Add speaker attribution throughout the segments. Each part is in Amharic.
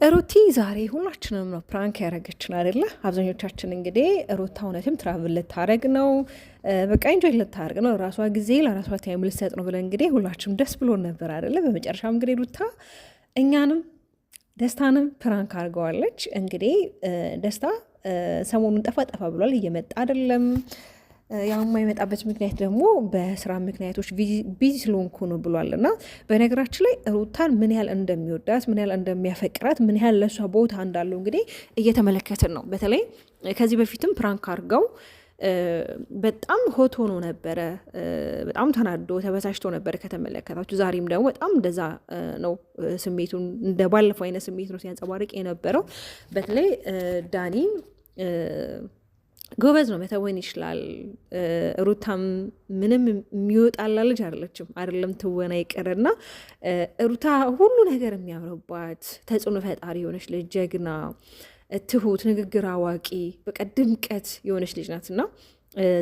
Speaker 1: ሩቲ ዛሬ ሁላችንም ነው ፕራንክ ያደረገችን አይደለ? አብዛኞቻችን እንግዲህ ሩታ እውነትም ትራቭል ልታደረግ ነው፣ በቃ ኢንጆይ ልታደርግ ነው፣ ራሷ ጊዜ ለራሷ ታይም ልሰጥ ነው ብለን እንግዲህ ሁላችንም ደስ ብሎን ነበር አይደለ? በመጨረሻም እንግዲህ ሩታ እኛንም ደስታንም ፕራንክ አድርገዋለች። እንግዲህ ደስታ ሰሞኑን ጠፋ ጠፋ ብሏል፣ እየመጣ አይደለም። ያው የማይመጣበት ምክንያት ደግሞ በስራ ምክንያቶች ቢዚ ስለሆንኩ ነው ብሏል። እና በነገራችን ላይ ሩታን ምን ያህል እንደሚወዳት ምን ያህል እንደሚያፈቅራት ምን ያህል ለእሷ ቦታ እንዳለው እንግዲህ እየተመለከትን ነው። በተለይ ከዚህ በፊትም ፕራንክ አድርገው በጣም ሆት ሆኖ ነበረ፣ በጣም ተናዶ ተበሳጭቶ ነበረ ከተመለከታችሁ። ዛሬም ደግሞ በጣም እንደዛ ነው ስሜቱን፣ እንደ ባለፈው አይነት ስሜት ነው ሲያንጸባርቅ የነበረው። በተለይ ዳኒ ጎበዝ ነው፣ መተወን ይችላል። ሩታም ምንም የሚወጣላ ልጅ አይደለም ትወና ይቅርና ሩታ ሁሉ ነገር የሚያምርባት ተጽዕኖ ፈጣሪ የሆነች ልጅ፣ ጀግና፣ ትሁት፣ ንግግር አዋቂ፣ በቃ ድምቀት የሆነች ልጅ ናትና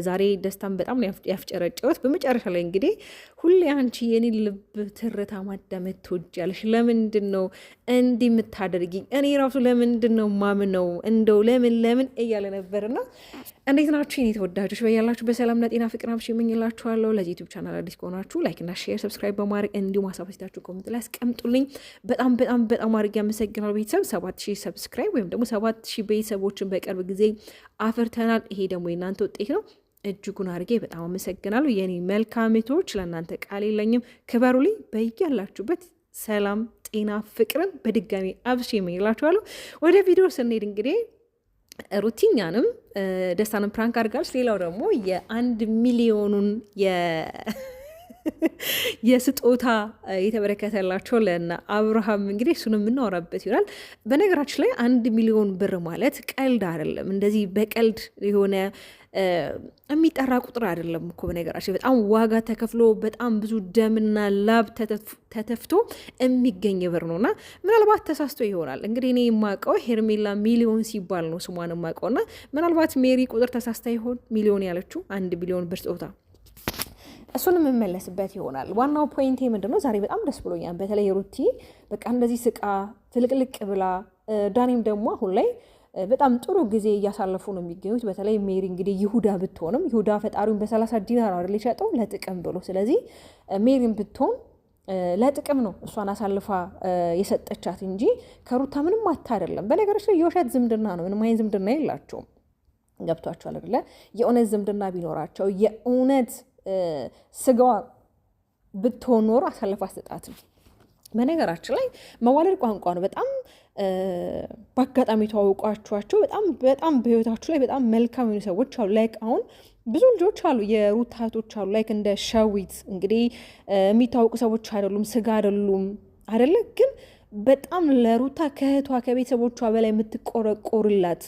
Speaker 1: ዛሬ ደስታን በጣም ያፍጨረጨወት። በመጨረሻ ላይ እንግዲህ ሁሌ አንቺ የኔ ልብ ትርታ ማዳመጥ ትወጃለሽ፣ ለምንድን ነው እንዲህ የምታደርጊኝ? እኔ ራሱ ለምንድን ነው ማምነው? እንደው ለምን እያለ ነበርና እንዴት ናችሁ የኔ ተወዳጆች? በያላችሁ በሰላምና ጤና ፍቅር አብሽ የምኝላችኋለሁ። ለዚህ ዩቲዩብ ቻናል አዲስ ከሆናችሁ ላይክና ሼር ሰብስክራይብ በማድረግ እንዲሁም ሀሳባችሁን ኮሜንት ላይ አስቀምጡልኝ። በጣም አድርጌ አመሰግናለሁ ቤተሰብ። 7000 ሰብስክራይብ ወይም ደግሞ 7000 ቤተሰቦችን በቅርብ ጊዜ አፍርተናል። ይሄ ደግሞ የእናንተ ውጤት ነው። እጅጉን አድርጌ በጣም አመሰግናለሁ የኔ መልካምቶች። ለእናንተ ቃል የለኝም። ክበሩልኝ። በያላችሁበት ሰላም ጤና ፍቅርን በድጋሚ አብሽ የምኝላችኋለሁ። ወደ ቪዲዮ ስንሄድ እንግዲህ ሩቲኛንም ደስታንም ፕራንክ አድርጋለች። ሌላው ደግሞ የ1 ሚሊዮኑን የስጦታ የተበረከተላቸው ለእነ አብርሃም እንግዲህ እሱን የምናወራበት ይሆናል። በነገራችን ላይ 1 ሚሊዮን ብር ማለት ቀልድ አይደለም። እንደዚህ በቀልድ የሆነ የሚጠራ ቁጥር አይደለም እኮ በነገራችን በጣም ዋጋ ተከፍሎ በጣም ብዙ ደምና ላብ ተተፍቶ የሚገኝ ብር ነው። እና ምናልባት ተሳስቶ ይሆናል እንግዲህ እኔ የማውቀው ሄርሜላ ሚሊዮን ሲባል ነው ስሟን የማውቀው። እና ምናልባት ሜሪ ቁጥር ተሳስታ ይሆን ሚሊዮን ያለችው 1 ሚሊዮን ብር ስጦታ፣ እሱን የምመለስበት ይሆናል። ዋናው ፖይንቴ ምንድን ነው? ዛሬ በጣም ደስ ብሎኛል። በተለይ ሩቲ በቃ እንደዚህ ስቃ ትልቅልቅ ብላ፣ ዳኒም ደግሞ አሁን ላይ በጣም ጥሩ ጊዜ እያሳለፉ ነው የሚገኙት። በተለይ ሜሪ እንግዲህ ይሁዳ ብትሆንም ይሁዳ ፈጣሪውን በ30 ዲናር አይደል የሸጠው ለጥቅም ብሎ። ስለዚህ ሜሪን ብትሆን ለጥቅም ነው እሷን አሳልፋ የሰጠቻት እንጂ ከሩታ ምንም አታ አይደለም። በነገሮች ላይ የውሸት ዝምድና ነው፣ ምንም አይነት ዝምድና የላቸውም። ገብቷቸዋል አይደለ? የእውነት ዝምድና ቢኖራቸው የእውነት ስጋዋ ብትሆን ኖሮ አሳልፋ አሰጣትም። በነገራችን ላይ መዋለድ ቋንቋ ነው። በጣም በአጋጣሚ ተዋውቋቸዋቸው በጣም በህይወታችሁ ላይ በጣም መልካም የሆኑ ሰዎች አሉ። ላይክ አሁን ብዙ ልጆች አሉ፣ የሩታ እህቶች አሉ። ላይክ እንደ ሸዊት እንግዲህ የሚታወቁ ሰዎች አይደሉም፣ ስጋ አይደሉም አይደለ? ግን በጣም ለሩታ ከእህቷ ከቤተሰቦቿ በላይ የምትቆረቆርላት፣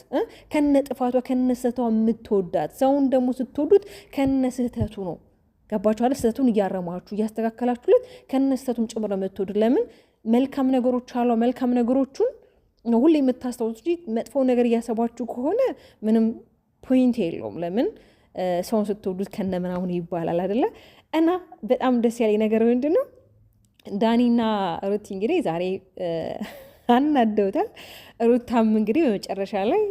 Speaker 1: ከነ ጥፋቷ ከነ ስህተቷ የምትወዳት። ሰውን ደግሞ ስትወዱት ከነ ስህተቱ ነው። ገባችኋል? ስህተቱን እያረማችሁ እያስተካከላችሁለት ከነ ስህተቱም ጭምር የምትወዱት። ለምን መልካም ነገሮች አሉ። መልካም ነገሮቹን ሁሌ የምታስታውሱ እንጂ መጥፎ ነገር እያሰባችሁ ከሆነ ምንም ፖይንት የለውም። ለምን ሰውን ስትወዱት ከነ ምናምን ይባላል አይደለ? እና በጣም ደስ ያለኝ ነገር ምንድን ነው? ዳኒና ሩቲ እንግዲህ ዛሬ አናደውታል። ሩታም እንግዲህ በመጨረሻ ላይ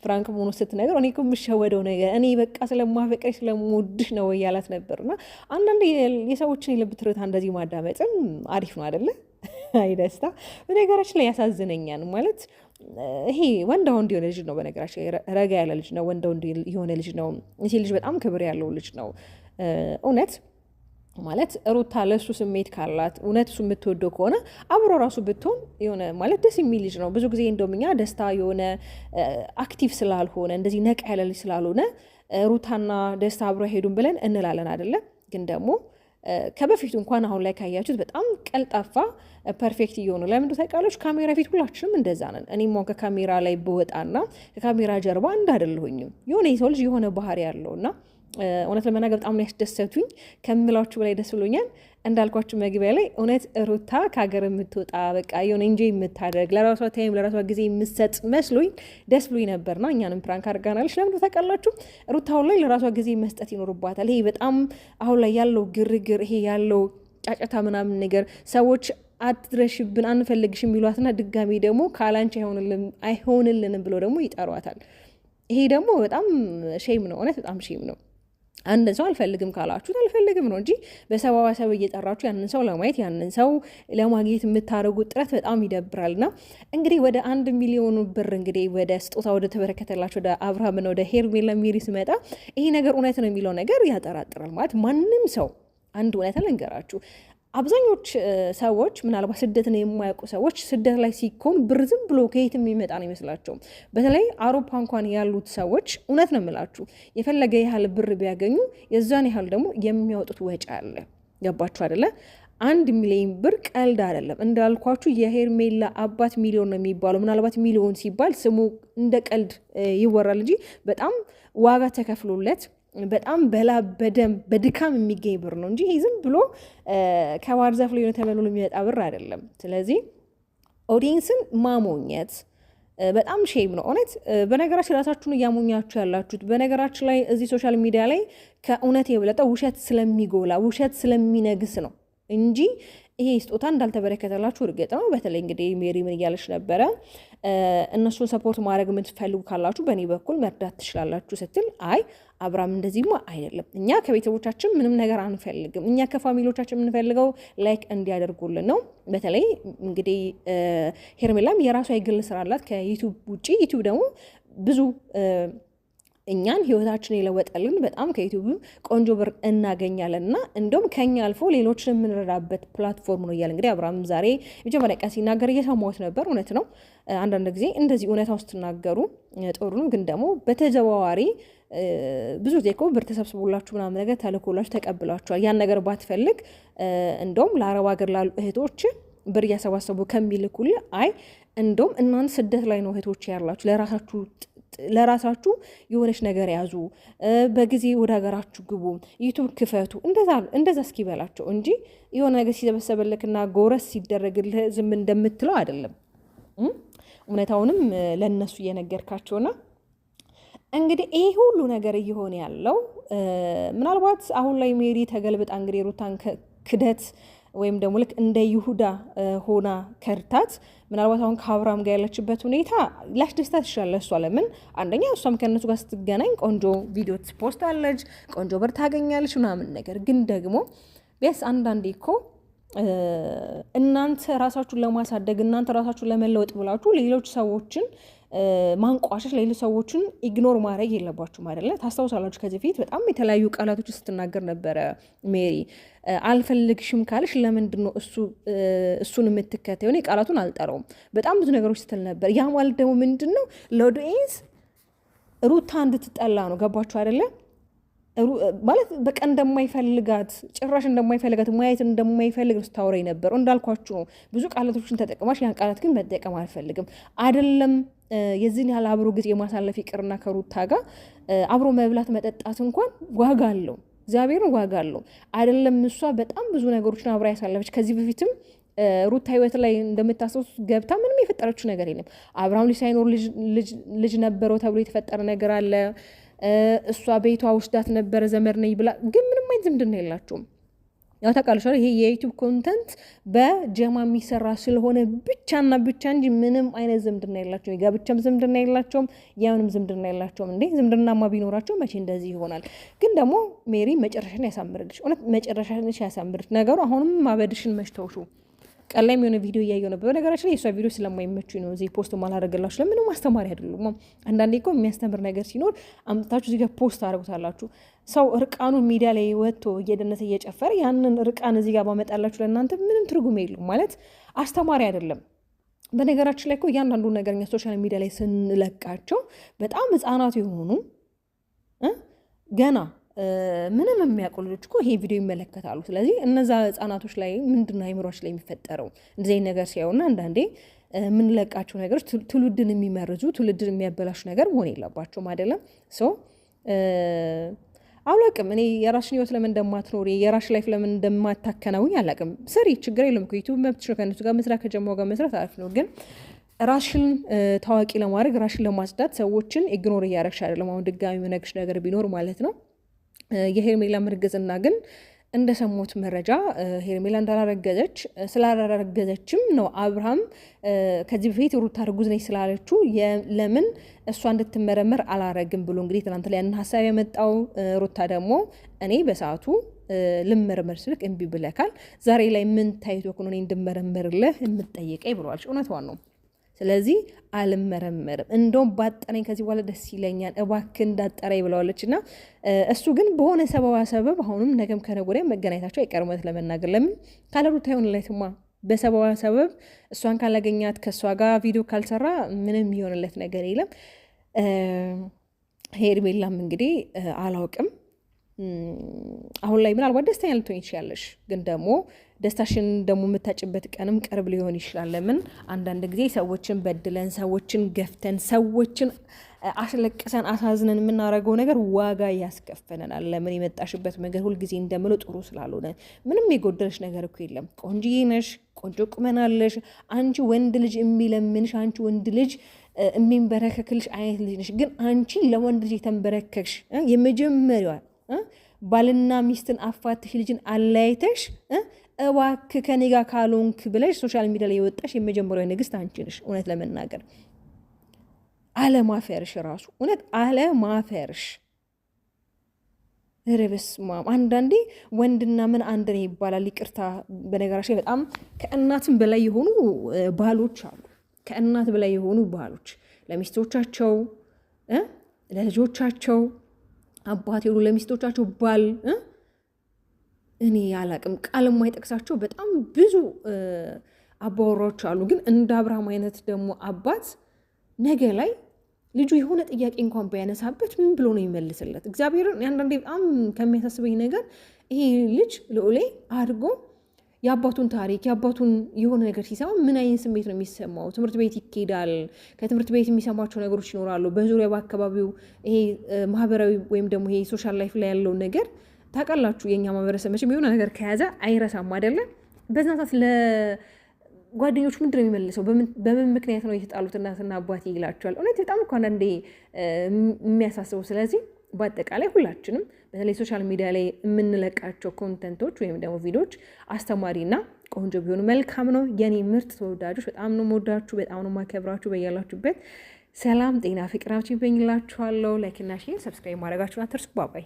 Speaker 1: ፍራንክ መሆኑ ስትነገር እኔ እኮ የምሸወደው ነገር እኔ በቃ ስለማፈቅረሽ ስለምወድሽ ነው እያላት ነበርና አንዳንድ የሰዎችን የልብ ትርታ እንደዚህ ማዳመጥም አሪፍ ነው አይደለ? አይ ደስታ በነገራችን ላይ ያሳዝነኛል። ማለት ይሄ ወንዳ ወንድ የሆነ ልጅ ነው። በነገራችን ላይ ረጋ ያለ ልጅ ነው። ወንዳ ወንድ የሆነ ልጅ ነው። ይሄ ልጅ በጣም ክብር ያለው ልጅ ነው። እውነት ማለት ሩታ ለእሱ ስሜት ካላት እውነት እሱ የምትወደው ከሆነ አብሮ ራሱ ብትሆን የሆነ ማለት ደስ የሚል ልጅ ነው። ብዙ ጊዜ እንደውም እኛ ደስታ የሆነ አክቲቭ ስላልሆነ እንደዚህ ነቃ ያለ ልጅ ስላልሆነ ሩታና ደስታ አብሮ ሄዱን ብለን እንላለን አይደለ? ግን ደግሞ ከበፊቱ እንኳን አሁን ላይ ካያችሁት በጣም ቀልጣፋ ፐርፌክት እየሆኑ ለምንድ ታውቃለች? ካሜራ ፊት ሁላችንም እንደዛ ነን። እኔም አሁን ከካሜራ ላይ ብወጣና ከካሜራ ጀርባ እንዳደለሁኝም የሆነ የሰው ልጅ የሆነ ባህሪ ያለውና እውነት ለመናገር በጣም ነው ያስደሰቱኝ ከምላችሁ በላይ ደስ ብሎኛል። እንዳልኳችሁ መግቢያ ላይ እውነት ሩታ ከሀገር የምትወጣ በቃ የሆነ እንጂ የምታደርግ ለራሷ ታይም ለራሷ ጊዜ የምትሰጥ መስሎኝ ደስ ብሎኝ ነበርና እኛንም ፕራንክ አድርጋናለች። ለምን ታውቃላችሁ? ሩታ አሁን ላይ ለራሷ ጊዜ መስጠት ይኖርባታል። ይሄ በጣም አሁን ላይ ያለው ግርግር፣ ይሄ ያለው ጫጫታ ምናምን ነገር ሰዎች አትድረሽብን አንፈልግሽ የሚሏትና ድጋሚ ደግሞ ካላንቺ አይሆንልንም ብሎ ደግሞ ይጠሯታል። ይሄ ደግሞ በጣም ሼም ነው፣ እውነት በጣም ሼም ነው። አንድ ሰው አልፈልግም ካላችሁት አልፈልግም ነው እንጂ በሰባሰብ እየጠራችሁ ያንን ሰው ለማየት ያንን ሰው ለማግኘት የምታደርጉት ጥረት በጣም ይደብራልና እንግዲህ ወደ 1 ሚሊዮን ብር እንግዲህ ወደ ስጦታ ወደ ተበረከተላቸው ወደ አብርሃምና ወደ ሄርሜላ ሜሪ ስመጣ ይሄ ነገር እውነት ነው የሚለው ነገር ያጠራጥራል። ማለት ማንም ሰው አንድ እውነት ልንገራችሁ፣ አብዛኞች ሰዎች ምናልባት ስደትን የማያውቁ ሰዎች ስደት ላይ ሲኮን ብር ዝም ብሎ ከየት የሚመጣ ነው ይመስላቸው። በተለይ አውሮፓ እንኳን ያሉት ሰዎች እውነት ነው የምላችሁ የፈለገ ያህል ብር ቢያገኙ የዛን ያህል ደግሞ የሚያወጡት ወጪ አለ። ገባችሁ አይደለ? 1 ሚሊዮን ብር ቀልድ አይደለም። እንዳልኳችሁ የሄርሜላ አባት ሚሊዮን ነው የሚባለው። ምናልባት ሚሊዮን ሲባል ስሙ እንደ ቀልድ ይወራል እንጂ በጣም ዋጋ ተከፍሎለት በጣም በላብ በደም በድካም የሚገኝ ብር ነው እንጂ ይሄ ዝም ብሎ ከባህር ዛፍ ላይ ተበልሎ የሚመጣ ብር አይደለም። ስለዚህ ኦዲየንስን ማሞኘት በጣም ሼም ነው እውነት። በነገራችን ራሳችሁን እያሞኛችሁ ያላችሁት በነገራችን ላይ እዚህ ሶሻል ሚዲያ ላይ ከእውነት የበለጠ ውሸት ስለሚጎላ ውሸት ስለሚነግስ ነው እንጂ ይሄ ስጦታ እንዳልተበረከተላችሁ እርግጥ ነው። በተለይ እንግዲህ ሜሪ ምን እያለች ነበረ? እነሱን ሰፖርት ማድረግ የምትፈልጉ ካላችሁ በእኔ በኩል መርዳት ትችላላችሁ ስትል፣ አይ አብርሃም እንደዚህማ አይደለም፣ እኛ ከቤተሰቦቻችን ምንም ነገር አንፈልግም፣ እኛ ከፋሚሊዎቻችን የምንፈልገው ላይክ እንዲያደርጉልን ነው። በተለይ እንግዲህ ሄርሜላም የራሷ የግል ስራ አላት ከዩቱብ ውጭ። ዩቱብ ደግሞ ብዙ እኛን ህይወታችን የለወጠልን በጣም ከዩቲዩብ ቆንጆ ብር እናገኛለን እና እንደውም ከኛ አልፎ ሌሎችን የምንረዳበት ፕላትፎርም ነው እያለ እንግዲህ አብርሃም ዛሬ መጀመሪያ ቀን ሲናገር እየሰማሁት ነበር። እውነት ነው። አንዳንድ ጊዜ እንደዚህ እውነታ ውስጥ ትናገሩ ጥሩ ነው፣ ግን ደግሞ በተዘዋዋሪ ብዙ ጊዜ እኮ ብር ተሰብስቦላችሁ ምናምን ነገር ተልኮላችሁ ተቀብላችኋል። ያን ነገር ባትፈልግ እንደውም ለአረብ ሀገር ላሉ እህቶች ብር እያሰባሰቡ ከሚልኩልህ አይ እንደውም እናንተ ስደት ላይ ነው እህቶች ያላችሁ ለራሳችሁ የሆነች ነገር ያዙ፣ በጊዜ ወደ ሀገራችሁ ግቡ፣ ዩቱብ ክፈቱ፣ እንደዛ እስኪበላቸው እንጂ የሆነ ነገር ሲሰበሰበልክና ጎረስ ሲደረግልህ ዝም እንደምትለው አይደለም። እውነታውንም ለእነሱ እየነገርካቸውና እንግዲህ ይሄ ሁሉ ነገር እየሆነ ያለው ምናልባት አሁን ላይ ሜሪ ተገልብጣ እንግዲህ ሩታን ክደት ወይም ደግሞ ልክ እንደ ይሁዳ ሆና ከርታት ምናልባት አሁን ከአብርሃም ጋር ያለችበት ሁኔታ ላስደስታት ይችላል። እሷ ለምን አንደኛ እሷም ከእነሱ ጋር ስትገናኝ ቆንጆ ቪዲዮ ፖስት አለች፣ ቆንጆ ብር ታገኛለች ምናምን ነገር ግን ደግሞ ቢያንስ አንዳንዴ እኮ እናንተ ራሳችሁን ለማሳደግ እናንተ ራሳችሁን ለመለወጥ ብላችሁ ሌሎች ሰዎችን ማንቋሸሽ ሌሎች ሰዎችን ኢግኖር ማድረግ የለባችሁም አይደለ? ታስታውሳላችሁ ከዚህ በፊት በጣም የተለያዩ ቃላቶች ስትናገር ነበረ ሜሪ። አልፈልግሽም ካለሽ ለምንድን ነው እሱን የምትከተው? እኔ ቃላቱን አልጠራውም፣ በጣም ብዙ ነገሮች ስትል ነበር። ያ ማለት ደግሞ ምንድን ነው ለኦዲየንስ ሩታ እንድትጠላ ነው። ገባችሁ አይደለ? ማለት በቃ እንደማይፈልጋት ጭራሽ እንደማይፈልጋት ማየት እንደማይፈልግ ስታወራ የነበረው እንዳልኳችሁ ነው። ብዙ ቃላቶችን ተጠቅማሽ ያን ቃላት ግን መጠቀም አልፈልግም አይደለም። የዚህን ያህል አብሮ ጊዜ የማሳለፍ ይቅርና ከሩታ ጋር አብሮ መብላት መጠጣት እንኳን ዋጋ አለው፣ እግዚአብሔርን ዋጋ አለው አይደለም። እሷ በጣም ብዙ ነገሮችን አብራ ያሳለፈች ከዚህ በፊትም ሩታ ህይወት ላይ እንደምታስታውሱት ገብታ ምንም የፈጠረችው ነገር የለም። አብርሃም ልጅ ሳይኖር ልጅ ነበረው ተብሎ የተፈጠረ ነገር አለ። እሷ ቤቷ ውስዳት ነበረ ዘመድ ነኝ ብላ፣ ግን ምንም አይነት ዝምድና የላቸውም። ያው ታውቃለሽ ይሄ የዩቲዩብ ኮንተንት በጀማ የሚሰራ ስለሆነ ብቻና ብቻ እንጂ ምንም አይነት ዝምድና የላቸውም። የጋብቻም ዝምድና የላቸውም፣ ያምንም ዝምድና የላቸውም። እንዴ ዝምድናማ ቢኖራቸው መቼ እንደዚህ ይሆናል? ግን ደግሞ ሜሪ መጨረሻን ያሳምርልሽ፣ እውነት መጨረሻን ያሳምርልሽ። ነገሩ አሁንም ማበድሽን መሽተውሹ ቀን ላይ የሆነ ቪዲዮ እያየሁ ነበር። በነገራችን ላይ የእሷ ቪዲዮ ስለማይመቹኝ ነው እዚህ ፖስት ማላደርግላችሁ። ለምንም አስተማሪ አይደሉም። አንዳንዴ እኮ የሚያስተምር ነገር ሲኖር አምጥታችሁ እዚህ ጋር ፖስት አድርጉታላችሁ። ሰው እርቃኑን ሚዲያ ላይ ወጥቶ እየደነሰ እየጨፈረ ያንን እርቃን እዚህ ጋር ባመጣላችሁ ለእናንተ ምንም ትርጉም የለውም። ማለት አስተማሪ አይደለም። በነገራችን ላይ እኮ እያንዳንዱ ነገር እኛ ሶሻል ሚዲያ ላይ ስንለቃቸው በጣም ህፃናት የሆኑ ገና ምንም የሚያውቁ ልጆች እኮ ይሄ ቪዲዮ ይመለከታሉ። ስለዚህ እነዛ ህጻናቶች ላይ ምንድነው አይምሮች ላይ የሚፈጠረው እንደዚህ ነገር ሲያዩና አንዳንዴ የምንለቃቸው ነገሮች ትውልድን የሚመርዙ ትውልድን የሚያበላሹ ነገር መሆን የለባቸውም አይደለም። ሰው አላቅም እኔ የራስሽን ህይወት ለምን እንደማትኖሪ የራስሽ ላይፍ ለምን እንደማታከናውኝ አላቅም። ስሪ፣ ችግር የለም እኮ ዩቲዩብ መብትሽ ነው። ከእነሱ ጋር መስራት ከጀማው ጋር መስራት አሪፍ ነው። ግን ራስሽን ታዋቂ ለማድረግ ራስሽን ለማጽዳት ሰዎችን ኢግኖር እያደረግሽ አይደለም። አሁን ድጋሚ የምነግርሽ ነገር ቢኖር ማለት ነው የሄርሜላ እርግዝና ግን እንደሰሙት መረጃ ሄርሜላ እንዳላረገዘች ስላላረገዘችም ነው አብርሃም ከዚህ በፊት ሩታ እርጉዝ ነች ስላለችው ለምን እሷ እንድትመረመር አላረግም ብሎ እንግዲህ ትናንት ላይ ያንን ሀሳብ ያመጣው። ሩታ ደግሞ እኔ በሰዓቱ ልመረመር ስልክ እምቢ ብለካል፣ ዛሬ ላይ ምን ታይቶ ነው እኔ እንድመረመርልህ የምትጠይቀኝ ብለዋል። እውነቷን ነው። ስለዚህ አልመረመርም፣ እንደውም ባጠረኝ ከዚህ በኋላ ደስ ይለኛል፣ እባክህ እንዳጠረኝ ብለዋለች። እና እሱ ግን በሆነ ሰበብ አሁንም ነገም ከነገ ወዲያ መገናኘታቸው አይቀርም። ለመናገር ለምን ካለ ሩታ ይሆንለትማ፣ በሰበብ እሷን ካላገኛት ከእሷ ጋር ቪዲዮ ካልሰራ ምንም የሚሆንለት ነገር የለም። ሄርሜላም እንግዲህ አላውቅም አሁን ላይ ምናልባት ደስተኛ ልትሆኝ ይችላለሽ፣ ግን ደግሞ ደስታሽን ደግሞ የምታጭበት ቀንም ቅርብ ሊሆን ይችላል። ለምን አንዳንድ ጊዜ ሰዎችን በድለን፣ ሰዎችን ገፍተን፣ ሰዎችን አስለቅሰን አሳዝነን የምናደርገው ነገር ዋጋ ያስከፈለናል። ለምን የመጣሽበት መንገድ ሁልጊዜ እንደምለው ጥሩ ስላልሆነ። ምንም የጎደለሽ ነገር እኮ የለም። ቆንጆዬ ነሽ፣ ቆንጆ ቁመናለሽ። አንቺ ወንድ ልጅ የሚለምንሽ፣ አንቺ ወንድ ልጅ የሚንበረከክልሽ አይነት ልጅ ነሽ። ግን አንቺ ለወንድ ልጅ የተንበረከክሽ የመጀመሪያዋ ባልና ሚስትን አፋትሽ ልጅን አለያይተሽ እባክህ ከኔ ጋር ካልሆንክ ብለሽ ሶሻል ሚዲያ ላይ የወጣሽ የመጀመሪያው ንግስት አንቺ ነሽ። እውነት ለመናገር አለማፈርሽ ራሱ እውነት አለማፈርሽ። ርብስማ አንዳንዴ ወንድና ምን አንድ ነው ይባላል። ይቅርታ በነገራችን በጣም ከእናትም በላይ የሆኑ ባሎች አሉ። ከእናት በላይ የሆኑ ባሎች ለሚስቶቻቸው ለልጆቻቸው አባት የሆኑ ለሚስቶቻቸው ባል እኔ ያላቅም ቃል የማይጠቅሳቸው በጣም ብዙ አባወራዎች አሉ። ግን እንደ አብርሃም አይነት ደግሞ አባት ነገ ላይ ልጁ የሆነ ጥያቄ እንኳን ባያነሳበት ምን ብሎ ነው ይመልስለት? እግዚአብሔርን አንዳንዴ በጣም ከሚያሳስበኝ ነገር ይሄ ልጅ ልዑሌ አድርጎ የአባቱን ታሪክ የአባቱን የሆነ ነገር ሲሰማ ምን አይነት ስሜት ነው የሚሰማው? ትምህርት ቤት ይኬዳል። ከትምህርት ቤት የሚሰማቸው ነገሮች ይኖራሉ። በዙሪያ በአካባቢው ይሄ ማህበራዊ ወይም ደግሞ ይሄ ሶሻል ላይፍ ላይ ያለው ነገር ታውቃላችሁ። የእኛ ማህበረሰብ መቼም የሆነ ነገር ከያዘ አይረሳም አይደለ? በዛ ሰዓት ለጓደኞቹ ምንድን ነው የሚመልሰው? በምን ምክንያት ነው የተጣሉት እናትና አባቴ ይላቸዋል። እውነት በጣም እኮ አንዳንዴ የሚያሳስበው። ስለዚህ በአጠቃላይ ሁላችንም በተለይ ሶሻል ሚዲያ ላይ የምንለቃቸው ኮንተንቶች ወይም ደግሞ ቪዲዮዎች አስተማሪና ቆንጆ ቢሆኑ መልካም ነው። የኔ ምርጥ ተወዳጆች በጣም ነው የምወዳችሁ፣ በጣም ነው የማከብራችሁ። በያላችሁበት ሰላም፣ ጤና፣ ፍቅራችሁ ይበኝላችኋለሁ። ላይክና ሼር፣ ሰብስክራይብ ማድረጋችሁን አትርሱ። ባባይ